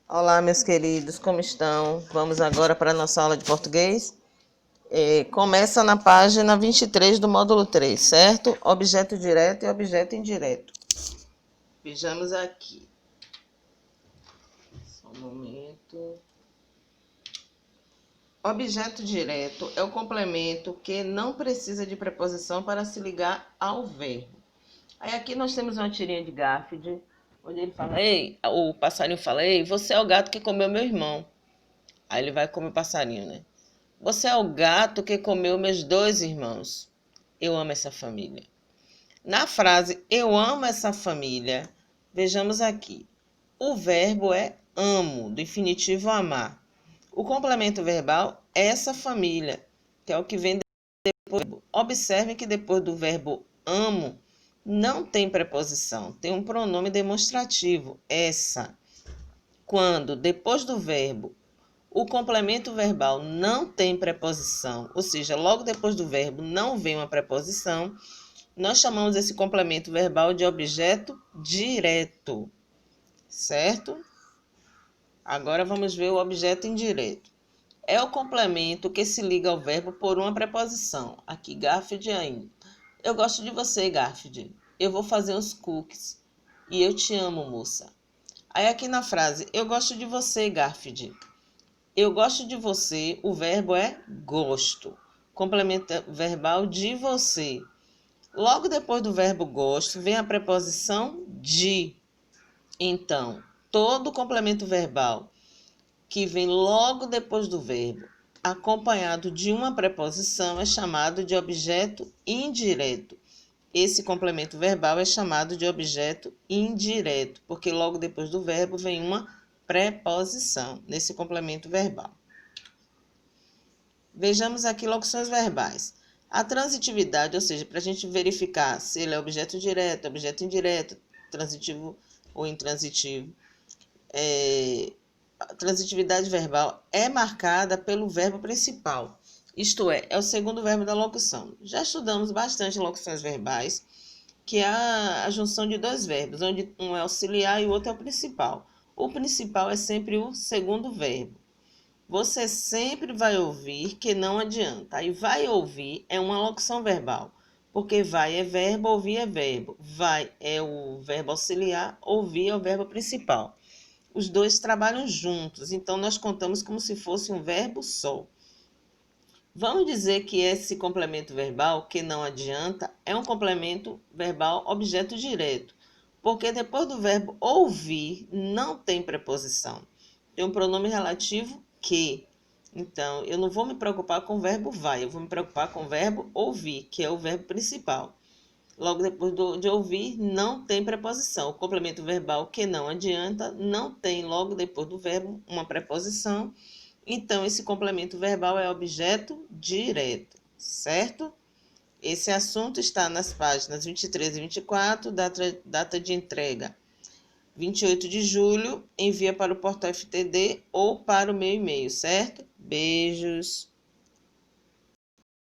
Olá, meus queridos, como estão? Vamos agora para a nossa aula de português. Começa na página 23 do módulo 3, certo? Objeto direto e objeto indireto. Vejamos aqui. Só um momento. Objeto direto é o complemento que não precisa de preposição para se ligar ao verbo. Aí aqui nós temos uma tirinha de Garfield, onde ele fala, o passarinho fala, você é o gato que comeu meu irmão. Aí ele vai comer o passarinho, né? Você é o gato que comeu meus dois irmãos. Eu amo essa família. Na frase eu amo essa família, vejamos aqui. O verbo é amo, do infinitivo amar. O complemento verbal é essa família, que é o que vem depois do verbo. Observe que depois do verbo amo não tem preposição, tem um pronome demonstrativo, essa. Quando depois do verbo o complemento verbal não tem preposição, ou seja, logo depois do verbo não vem uma preposição, nós chamamos esse complemento verbal de objeto direto, certo? Agora vamos ver o objeto indireto. É o complemento que se liga ao verbo por uma preposição. Aqui, Garfield ainda. Eu gosto de você, Garfield. Eu vou fazer uns cookies. E eu te amo, moça. Aí aqui na frase, eu gosto de você, Garfield. Eu gosto de você, o verbo é gosto. Complemento verbal de você. Logo depois do verbo gosto, vem a preposição de. Então, todo complemento verbal que vem logo depois do verbo, acompanhado de uma preposição, é chamado de objeto indireto. Esse complemento verbal é chamado de objeto indireto, porque logo depois do verbo vem uma preposição nesse complemento verbal. Vejamos aqui locuções verbais. A transitividade, ou seja, para a gente verificar se ele é objeto direto, objeto indireto, transitivo ou intransitivo, a transitividade verbal é marcada pelo verbo principal, isto é o segundo verbo da locução. Já estudamos bastante locuções verbais, que é a junção de dois verbos, onde um é auxiliar e o outro é o principal. O principal é sempre o segundo verbo. Você sempre vai ouvir que não adianta. Aí vai ouvir é uma locução verbal, porque vai é verbo, ouvir é verbo. Vai é o verbo auxiliar, ouvir é o verbo principal. Os dois trabalham juntos, então nós contamos como se fosse um verbo só. Vamos dizer que esse complemento verbal, que não adianta, é um complemento verbal objeto direto, porque depois do verbo ouvir não tem preposição. Tem um pronome relativo que. Então, eu não vou me preocupar com o verbo vai, eu vou me preocupar com o verbo ouvir, que é o verbo principal. Logo depois de ouvir, não tem preposição. O complemento verbal que não adianta, não tem logo depois do verbo uma preposição. Então, esse complemento verbal é objeto direto, certo? Esse assunto está nas páginas 23 e 24, data de entrega 28 de julho, envia para o portal FTD ou para o meu e-mail, certo? Beijos!